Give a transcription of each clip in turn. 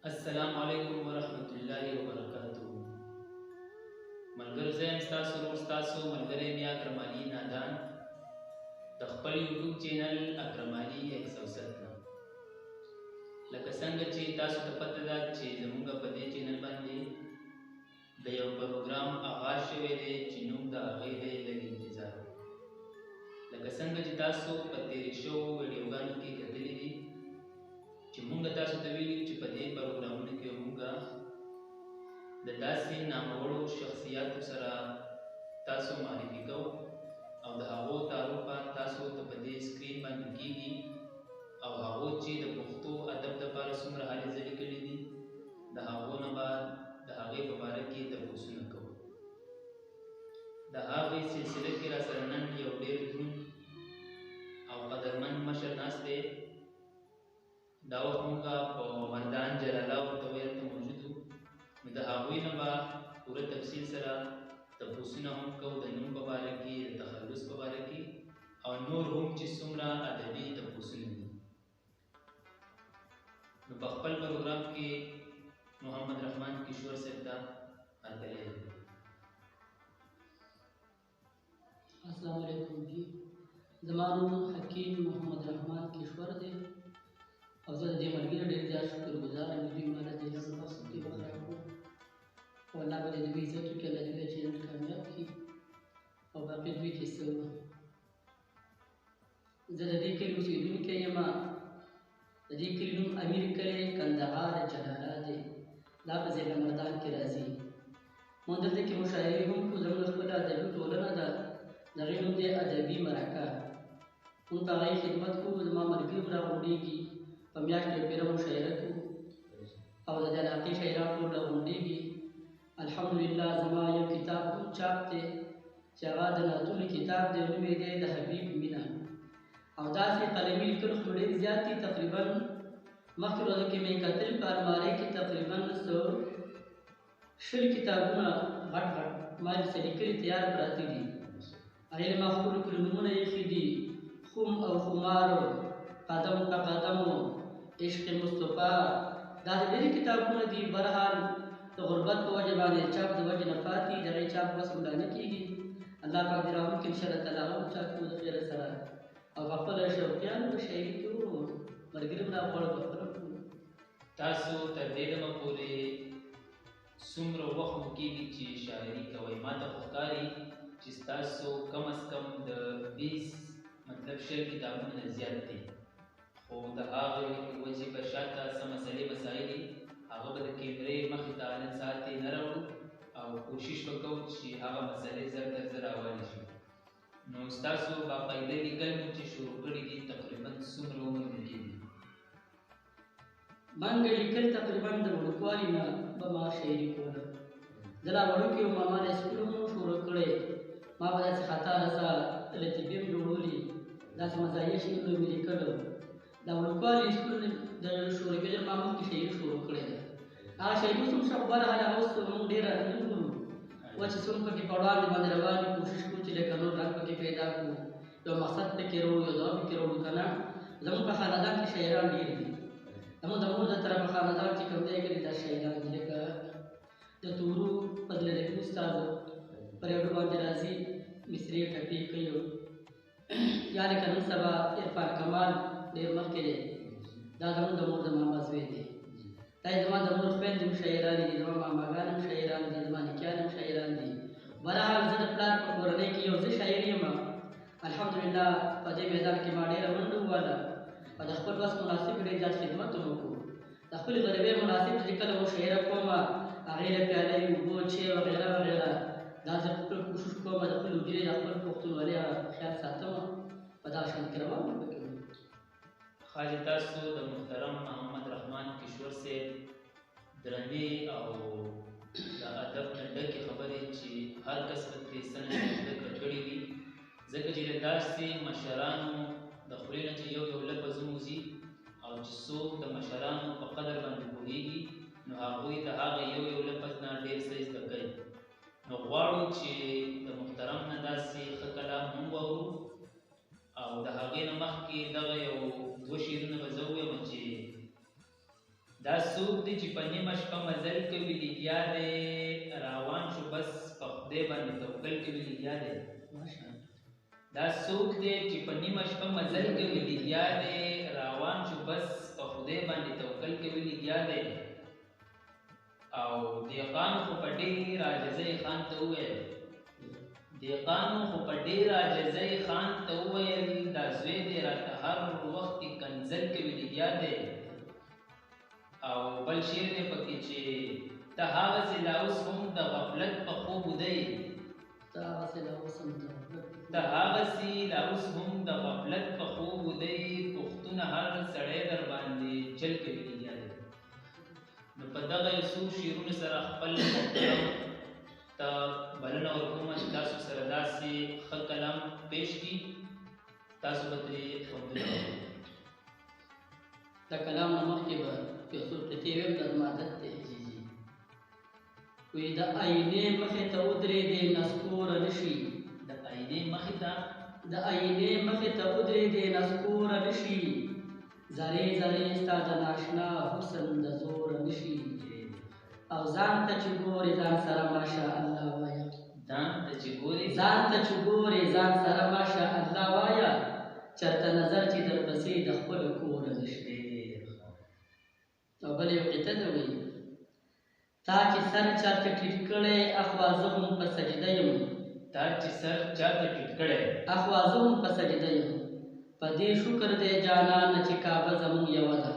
السلام علیکم ورحمت الله وبرکاتہ. ملګرو زه یم ستاسو ورور ستاسو ملګری مې اکرم علي نادان د خپل یوټیوب چینل اکرم علي 107 نه. لکه څنګه چې تاسو ته پته ده چې زموږ په دې چینل باندې د یو پروګرام آغاز شوی دی چې نوم د هغې دی لږ انتظار. لکه څنګه چې تاسو په تېرې شوو ویډیوګانو کې کتلي دي چې موږ تاسو ته ویلي چې په دې پروګرامونو کې موږ د داسې ناموړو شخصیاتو سره تاسو معرفي کوو او د هغو تعارف تاسو ته په دې سکرین باندې کیږي او هغو چې د پښتو ادب دپاره څومره هلې ځلې کړي دي د هغو نه به د هغې په باره کې تپوسونه کوو. د هغې سلسله کې را سره نن یو ډېر دروند او قدرمن مشر ناست دی. دا وخت موږ په مردان جلاله ورته ویل ته موجود وو، نو د هغوی نه به پوره تفصیل سره تپوسونه هم کوو د نوم په باره کې، د تخلص په باره کې او نور هم چې څومره ادبي تپوسونه دي. نو په خپل پروګرام کې محمد رحمان کشور صاحب ته هرکلی یم. السلام علیکم جی، زما نوم حکیم محمد رحمان کشور دی او زه د دې ملګري ډېر زیات شکرګزار یم چې دوی ما له دې لږ وخت کې بخرا کړو او الله به د دوی عزت وکړي، الله دې چینل کامیاب کړي او باقي دوی چې څه زه د دې کلي اوسېدونکی یم. د دې کلي نوم امیر کلی کندهار جلاله دی، دا په ضلع مردان کې راځي. موږ دلته کې مشاعرې هم کوو، زموږ خپله ادبي ټولنه ده، د هغې نوم دی ادبي مرکه. موږ په هغې خدمت کوو، زما ملګري هم راغونډېږي، په میاشت یو پیره مشاعره کوو او د دې علاقې شاعران ټول راغونډېږي. الحمدلله زما یو کتاب هم چاپ دی چې هغه د نعتونو کتاب دی، نوم یې دی د حبیب مینه او داسې قلمي لیکل خو ډېر زیات دي. تقریبا مخکې ورځو کې مې کتل په المارۍ کې تقریبا 100 کتابونه غټ غټ ما ورسره لیکلي تیار پراته دي. هغې ما خپلو کلي نومونه ایښي دي: خم او خمار، قدم په قدم، عشق مصطفی. دا د ډېرې کتابونه دي. برحال د غربت په وجه باندې چاپ د وجې نه پاتې، د هغې چاپ بس همدا نه کېږي. الله پاک دې راوکړي انشاءالله تعالی هغه هم چاپ کړو د خیره سره او په خپله شوقیانو په شاعري کې وو، ملګري هم راغواړو په خپله کړو. تاسو تر دې دمه پورې څومره وخت مو کېږي چې شاعري کوئ؟ ما ته خو ښکاري چې ستاسو کم از کم د 20 مطلب 100 کتابونه نه زیات دي، خو د هغې وجې په شاته څه مسلې مسایل دي هغه به د کیمرې مخې ته نن ساعت یې نه راوړو او کوشش به کوو چې هغه مسلې زر تر زر راوالې شي. نو ستاسو باقاعده لیکل مو چې شروع کړي دي تقریبا څومره عمر مو کېږي؟ بانګه لیکل تقریبا د وړوکوالي نه به ما شاعري کوله. زه لا وړوکی وم، ما د سکول هم شروع کړی. ما به داسې خطا رسا لطیفې هم جوړولې، داسې مزاحیه شعرونه مې لیکلو. دا وړوکوالي سکول د شروع کېدل ما مخکې شاعري شروع کړې ده. هغه شاعري اوس هم شته، خو بهرحال هغه اوس موږ ډېره نه ګورو، و چې څومره پکې په وړاندې باندې روان یو، کوشش کوو چې لکه نور رنګ پکې پیدا کړو، یو مقصد پکې راوړو، یو دغه پکې راوړو که نه. زموږ په خاندان کې شاعران ډېر دي. زموږ د مور د طرفه خاندان چې کوم دی کې دا شاعران دي، لکه د تورو فضل رحیم استاد پر یو باندې راځي، مصري ټپې کوي، یا لکه نن سبا عرفان کمال ډېر مخکې دی، دا زموږ د مور د ماما زوی دی. دا زما د مور خویندې هم شاعران دي، زما ماماګان هم شاعران دي، زما نیکیان هم شاعران دي. بهرحال زه د پلار په کورنۍ کې یو زه شاعر یم. الحمدلله په دې میدان کې ما ډېره منډه ووهله او د خپل وس مناسب ډېر زیات خدمت هم وکړو. د خپلې غریبۍ مناسب چې کله مو شاعره کومه، هغې له پیالې اوبو چای وغیره وغیره، دا زه خپل کوشش کوم د خپل وجودي د خپل پښتونولۍ خیال ساتم، په دغه شان کې روان یم. خاجي تاسو د محترم محمد رحمان کشور صاحب درنې او د ادب نه ډکې خبرې چې هر کس به ترې څه نه څه زده کړه کړې وي، ځکه چې د داسې مشرانو د خولې نه چې یو یو لفظ ووځي او چې څوک د مشرانو په قدر باندې پوهېږي نو هغوی د هغه یو یو لفظ نه ډېر څه زده کوي. نو غواړو چې د محترم نه داسې ښه کلام هم واورو او د هغې نه مخکې دغه یو 2 شعرونه به زه ووایم چې دا څوک دی چې په نیمه شپه مزل کوي لګیا دی روان شو بس په خدای باندې توکل کوي لګیا دی دا څوک دی چې په نیمه شپه مزل کوي لګیا دی روان شو بس په خدای باندې توکل کوي لګیا دی او دهقانو خو په ډېر عاجزۍ خان ته وویل دهقانو خو په ډېر عاجزۍ خان ته وویل دا زوی دی راته هر وخت کې کنځل کوي لګیا دی او بل شعر دی پکې چې ته هغسې لا اوس هم د غفلت په خوب دی ته هغسې لا اوس هم د غفلت په خوب دی پښتونه هر سړی در باندې چل کوي لګیا دی نو په دغه یو څو شعرونو سره خپل محترم ته بلنه ورکومه چې تاسو سره داسې ښه کلام پیش کړي تاسو به ترې خوندونه واخلئ د کلام نه مخکې به یو څو قطعې ویم دا زما عادت دی وایي د آینې مخې ته ودرېدې نسکوره نه شي د آینې مخې ته ودرېدې نسکوره نه شي زرې زرې ستا د ناشنا حسن د زوره نه شي او ځان ته چې ګورې ځان سره ماشاءالله وایه ځان ته چې ګورې ځان سره ماشاءالله وایه چرته نظر چې درپسې د خپلو کوره نه شي او بل یو قطعه ده وایي تا چې سر چاته ټیټ کړی اخوا زه هم په سجده یم اخوا زه هم په سجده یم په دې شکر دی جانانه چې کعبه زموږ یوه ده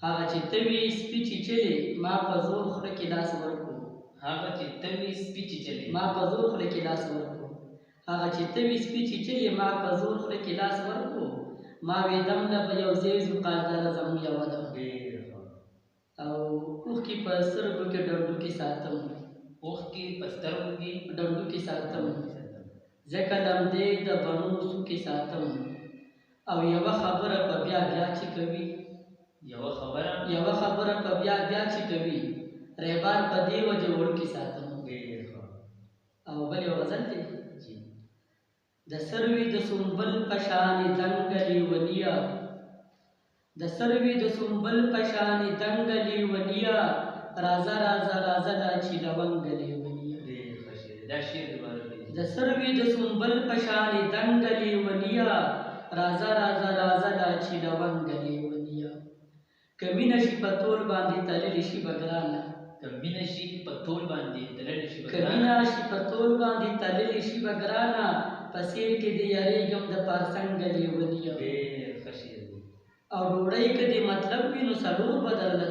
هغه چې ته وي سپي چیچلې ما په زور خوله کې لاس ورکړو هغه چې ته وي سپي چیچلې ما په زور خوله کې لاس ورکړو ما وې دم له به یو ځای ځو قادره زموږ یوه ده او اوښکې په سترګو کې ډنډوکې ساتم ځکه لمدې د بڼو څوکې ساتم او یوه خبره په بیا چې کوي ریبار په دې وجه وړکې ساتم او بل یو غزل دی د سروي د سنبل په شانې دنګه لیونیه راځه دا چې لونګه لیونیه د سروي د سنبل په شانې دنګه لیونیه راځه دا چې لونګه لیونیه که مینه شي په تول باندې تللې شي به ګرانه په سیر کې دې یاریږم د پارسنګه لیونیه او ډوډۍ که دې مطلب وي نو څلور به درله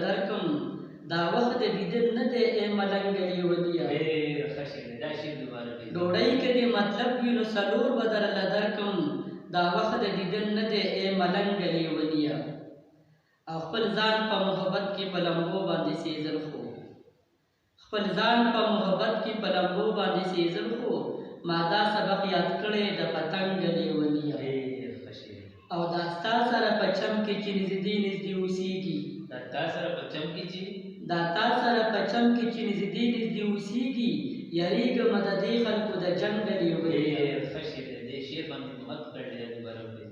درکړم دا وخت د دیدن نه دی ای ملنګه لیونیه ډوډۍ که دې مطلب وي نو څلور به درله درکړم دا وخت د دیدن نه دی ای ملنګه لیونیه او خپل ځان په محبت کې په لمبو باندې سیزل خو ما دا سبق یاد کړی د پتنګه لیونیه او دا ستا سره په چم کې چې نږدې اوسېږي یاریږم د دې خلکو د جنګه لیونیه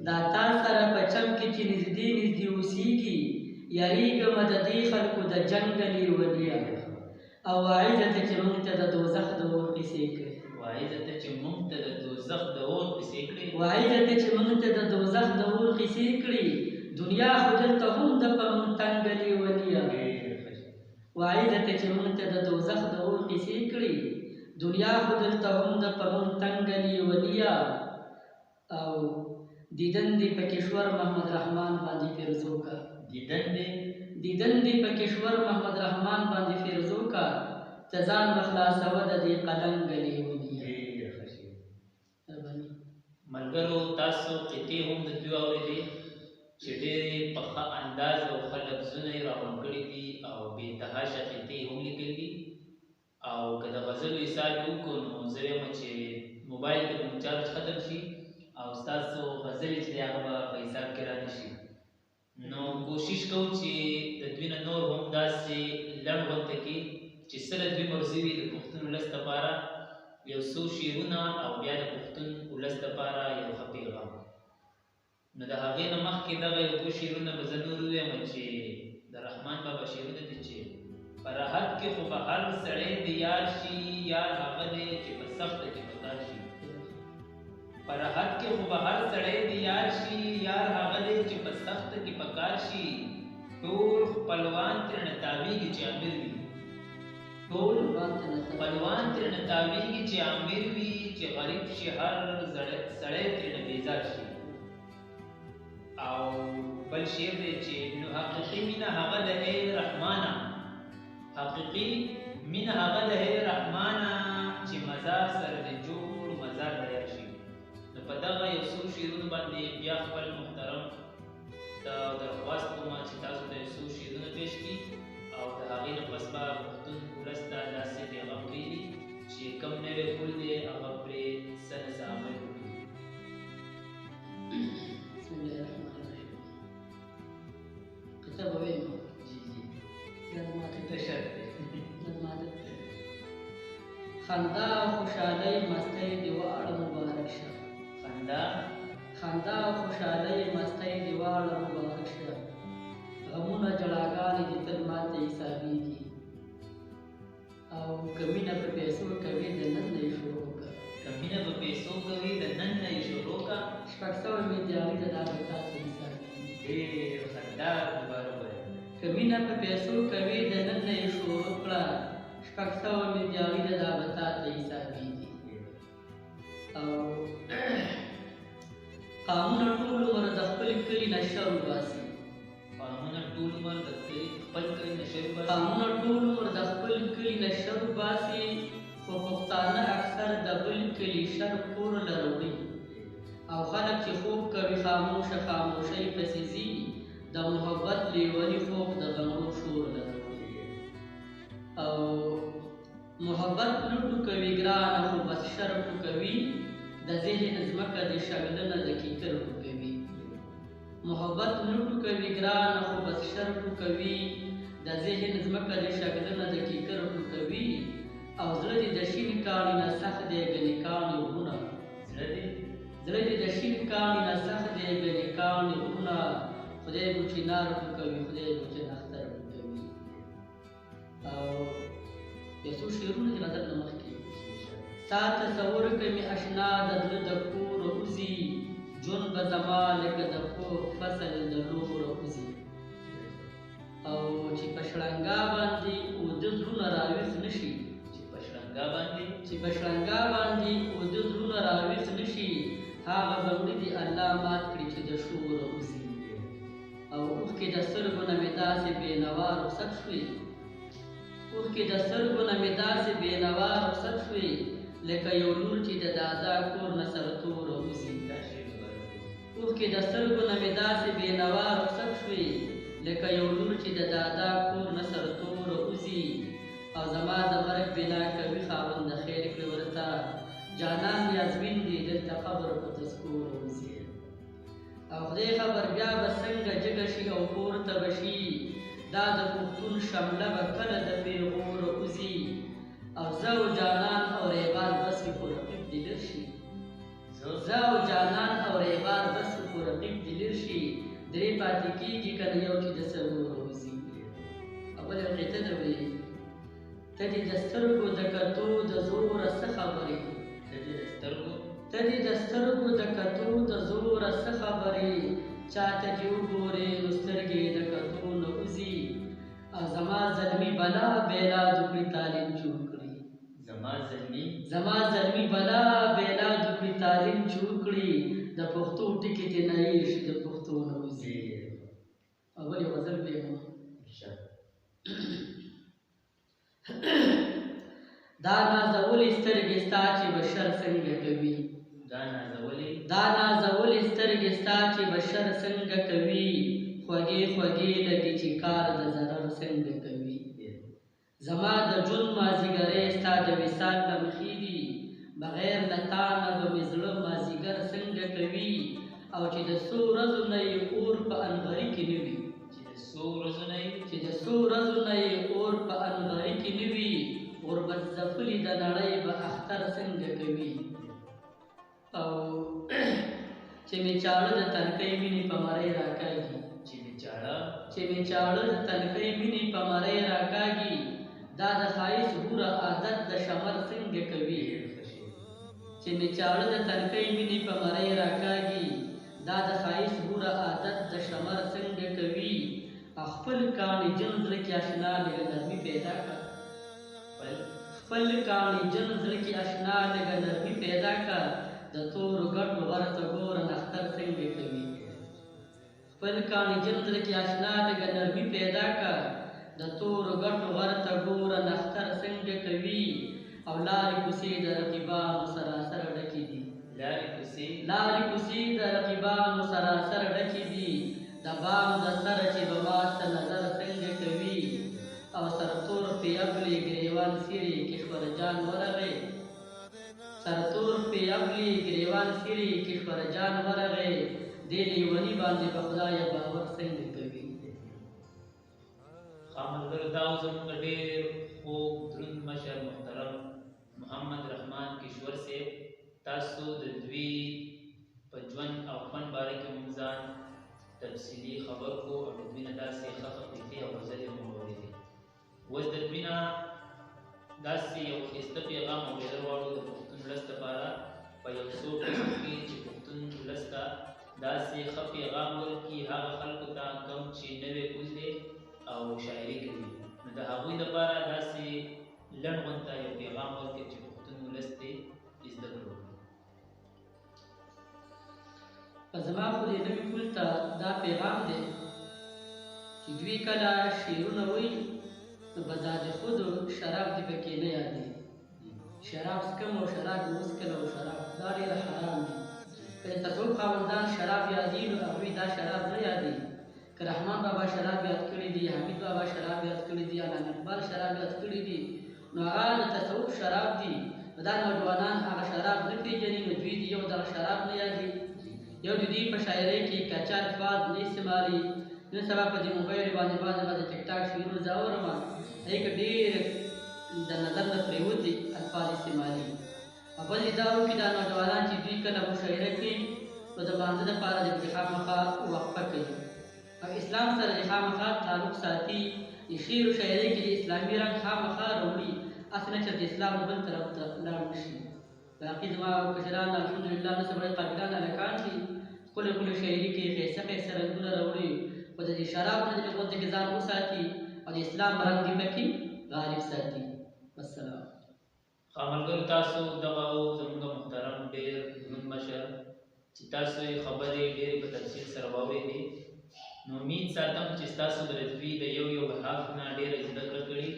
دا تا سره په چم کې چې نږدې اوسېږي یاریږم د دې خلکو د جنګه لیونیه او واعظه ته چې موږ ته د دوزخ د اور قصې کړې دنیا خو دلته هم د په موږ تنګه لیونیه او دیدن دې په کشور محمد رحمان باندې فیروزو کا ته ځان بخلاصوه د دې قلنګه لیونیه ملګرو تاسو قطعې هم د دوی اورېدې چې ډېرې په ښه انداز او ښه لفظونه یې راغونډ کړي دي او بېتحاشه قطعې هم لیکلي دي او که د غزلو حساب یې وکړو نو زه وایم چې موبایل کې به مو چارج ختم شي او ستاسو غزلې چې دی هغه به په حساب کې را نه شي نو کوشش کوو چې د دوی نه نور هم داسې لنډ غونډه کې چې څه له دوی مرضي وي د پښتون ولس دپاره یو څو شعرونه او بیا د پښتون ولس دپاره یو ښه پیغام نو د هغې نه مخکې دغه یو دوه شعرونه به زه نور ووایم چې د رحمان بابا شعرونه دي چې په راحت کې خو به هر سړی د یار شي یار هغه دی چې په سخته کې په کار شي په راحت کې خو به هر سړی د یار شي یار هغه دی چې په سخته کې په کار شي ټول خپلوان ترېنه تاویږي چې امیر وي ټول خپلوان ترېنه تاویږي چې امیر وي چې غریب شي هر سړی ترېنه بیزار شي او بل شعر دی چې نو حقیقي مینه هغه ده ای رحمانه حقیقي مینه هغه ده ای رحمانه چې مزار سره د جوړ مزار بیا شي نو په دغه یو څو شعرونو باندې بیا خپل محترم دا درخواست کوم چې تاسو ته یو څو شعرونه پیش کړي او د هغې نه پس به پښتون ولس ته داسې پیغام پرېږدي چې کوم نوی پل دی هغه پرې څه نه څه عمل وکړي. بسم الله الرحمن الرحیم. کتاب ویم جی جی دا زما ته تشر دی زما ته خندا خوشحالۍ مستۍ د واړه مبارک شه خندا خوشحالۍ مستۍ د واړه مبارک شه غمونه ژړاګانې دې تل ماته حسابېږي او که مینه په پیسو کوي د نن نه یې شروع کړه که مینه په پیسو کوي د نن نه یې شروع کړه شپږ سوه مې دیاري د دا به تاته حسابېږي ډېر خندار مبارک وایي که مینه په پیسو کوي د نن نه یې شروع کړه شپږ سوه مې دیاري د دا به تاته حسابېږي او قامونه ټول عمر د خپل کلي نه شر وباسي قامونه ټول عمر د خپل کلي نه شر وباسي قامونه ټول عمر د خپل کلي نه شر وباسي خو پښتانه اکثر د بل کلي شر کور له راوړي او خلک چې خوب کوي خاموشه خاموشۍ پسې ځي د محبت لیوني خوب د غمو شور له راوړي او محبت لوټو کوي ګرانه خو بس شر ټوکوي د ذهن ځمکه د شګلنه د کیکر ټوکوي محبت لوټو کوي ګرانه خو بس شر ټوکوي د ذهن ځمکه د شګلنه د کیکر ټوکوي او زړه دې د شین کاڼي نه سخت دی ګنې کاڼي وروڼه زړه دې د شین کاڼي نه سخت دی ګنې کاڼي وروڼه خدای به چنار ټوکوي خدای به چنختر ټوکوي او یو څو شعرونه دې نظر نه مخکې تا تصور کوي اشنا د زړه د کور وځي ژوند به زما لکه د پوخ فصل د لور وځي او چې په شړنګا باندې اوده زړونه راویښ نشي چې په شړنګا باندې اوده زړونه راویښ نشي هغه بنګړي دې الله مات کړي چې د شور وځي او اوښکې د سترګو نه مې داسې بېنوا رخصت شوې اوښکې د سترګو نه مې داسې بېنوا رخصت شوې لکه یو لور چې د دادا کور نه سرتوره وځي اوښکې د سترګو نه مې داسې بېنوا رخصت شوې لکه یو لور چې د دادا کور نه سرتوره وځي او زما د مرګ بنا کوي خاوند د خیر کړي ورته جانان یاسمین دې دلته قبر په تذکوره وځي او خدای خبر بیا به څنګه جګه شي او پورته به شي دا د پښتون شمله به کله د پیغوره وځي او زه او جانان او ریبار بس په رقیب دې لر شي زه او جانان او ریبار بس په رقیب دې لر شي درې پاتې کېږي که نه یو چې د څلورو وځي او بله قطعه ده وایي ته دې د سترګو د کتو د زوره څه خبرې ته دې د سترګو د کتو د زوره څه خبرې چاته چې وګورې نو سترګې د کتو نه وځي او زما زلمي بلا بیلا دوکړي تعلیم جوړ کړي زما زلمي بلا بیلا دوکړي تعلیم جوړ کړي د پښتو ټکي دې نه هېر شي د پښتو نه وځي او بل یو غزل ویم دا نازولې سترګې ستا چې بشر څنګه کوي دا نازولې سترګې ستا چې بشر څنګه کوي خوږې خوږې لګي چې کار د ضرر څنګه کوي زما د ژوند مازدیګری ستا د وصال نه مخې دي بغیر له تا نه به مې زړه مازدیګر څنګه کوي او چې د څو ورځو نه یې اور په انغري کې نه وي چې د څو ورځو نه یې اور په انغري کې نه وي غربت ځپلي د نړۍ به اختر څنګه کوي او چې می چاړه د تنکۍ مینې په مرۍ راکاږي چې می چاړه د تنکۍ مینې په مرۍ راکاږي دا د ښایست ګوره عادت د شمر څنګه کوي چې می چاړه د تنکۍ مینې په مرۍ راکاږي دا د ښایست ګوره عادت د شمر څنګه کوي خپل کاڼي جن زړه کې اشنا لږه نرمي پیدا کړه خپل کاڼي جن زړه کې اشنا لږه نرمي پیدا کړه د تورو ګټو غرته ګوره نختر څنګه کوي خپل کاڼي جن زړه کې اشنا لږه نرمي پیدا کړه د تورو ګټو غرته ګوره نختر څنګه کوي او لارې کوڅې د رقیبانو سراسر ډکې دي لارې کوڅې د رقیبانو سراسر ډکې دي د بام د سره چې به ماته نظر څنګه کوي او سرتور پې ابلې ګریوان سیرې کشور جان ورغې سرتور پې ابلې ګریوان سیرې کشور جان ورغې دې لیوني باندې په خدایه باور څنګه کوي ملګرو دا اوس زموږ ډېر خوږ دروند مشر محترم محمد رحمان کشور صاحب تاسو د دوی په ژوند او فن باره کې موږ ځان تفصیلي خبر کو او د دوی نه داسې ښه قصې او غزلې مو واورېدې اوس د دوی نه داسې یو ښایسته پیغام اورېدل غواړو د پښتون ولس دپاره په یو څو ټکو کې چې پښتون ولس ته داسې ښه پیغام ورکړي هغه خلکو ته کوم چې نوی کوز دی او شاعري کوي نو د هغوی دپاره داسې لنډ غونته یو پیغام ورکړي چې پښتون ولس دې زده کړو زما خو دې نوي کول ته دا پیغام دی چې دوی کله شعرونه وایي نو بذات خود شراب دې پکې نه یادېږي شراب څکم او شراب مې وڅکل او شراب دا ډېره حرام دي که د تصوف خاوندان شراب یادي نو هغوی دا شراب نه یادېږي که رحمان بابا شراب یاد کړي دي حمید بابا شراب یاد کړي دي علامه اقبال شراب یاد کړي دي نو هغه د تصوف شراب دي نو دا نوجوانان هغه شراب نه پېژني نو دوی دې یو دغه شراب نه یادېږي یو د دوی په شاعرۍ کې کچا الفاظ نه استعمالي نن سبا په دې موبایل باندې بعضې ټیک ټاک شعرونه زه اورم هغې کې ډېر د نظر نه پرېوتي الفاظ استعمالي او بل دې دا وکړي دا نوجوانان چې دوی کله مشاعره کوي نو د لمانځه دپاره د دوی خامخا وقفه کوي او اسلام سره د خامخا تعلق ساتي د شعر و شاعرۍ کې د اسلامي رنګ خامخا راوړي هسې نه چې د اسلام بل طرف ته لاړ نه شي باقي زما کشران الحمدلله نه سبا قابلان هلکان دي ښکلې ښکلې شاعري کې ښایسته ښایسته رنګونه راوړي خو د دې شراب نه د غونډې کې ځان وساتي او د اسلام رنګ دې پکې غالب ساتي والسلام ملګرو تاسو دغه زموږ محترم ډېر دروند مشر چې تاسو یې خبرې ډېرې په تفصیل سره واورېدې نو امید ساتم چې ستاسو به د دوی د یو یو حرف نه ډېره زده کړه کړي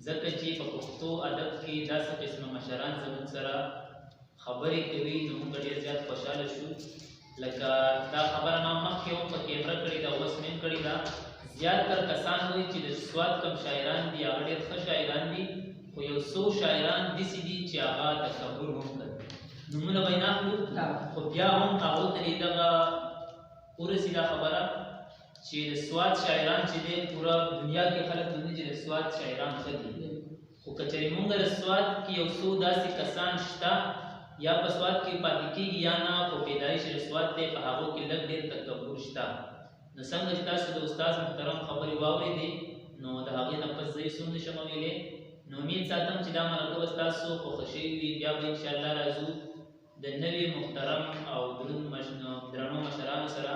ځکه چې په پښتو ادب کې داسې قسمه مشران زموږ سره خبرې کوي نو موږ ډېر زیات خوشحاله شو لکه دا خبره ما مخکې هم په کیمره کړې ده اوس مې هم کړې ده زیاتره کسان وایي چې د سوات کوم شاعران دي هغه ډېر ښه شاعران دي خو یو څو شاعران داسې دي چې هغه تکبر هم کوي نومونه به یې نه اخلو خو بیا هم هغو ته دې دغه ورسي دا خبره چې د سوات شاعران چې دی پوره دنیا کې خلک دومره چې د سوات شاعران ښه دي خو که چېرې مونږ د سوات کې یو څو داسې کسان شته یا په سوات کې پاتې کېږي یا نه خو پیدایش د سوات دی په هغو کې لږ ډېر تکبر شته نو څنګه چې تاسو د استاد محترم خبرې واورېدې نو د هغې نه پس زه یې څه نشم ویلی نو امید ساتم چې دا مرکه به ستاسو خوښه شوي وي بیا به انشاءالله راځو د نوي محترم او درنو مشرانو سره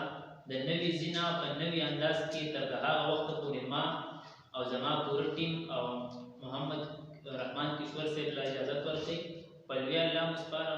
د نوي زینه په نوي انداز کې تر د هغه وخته پورې ما او زما پوره ټیم او محمد رحمان کشور صاحب له اجازت ورکړئ په لوی الله مو سپاره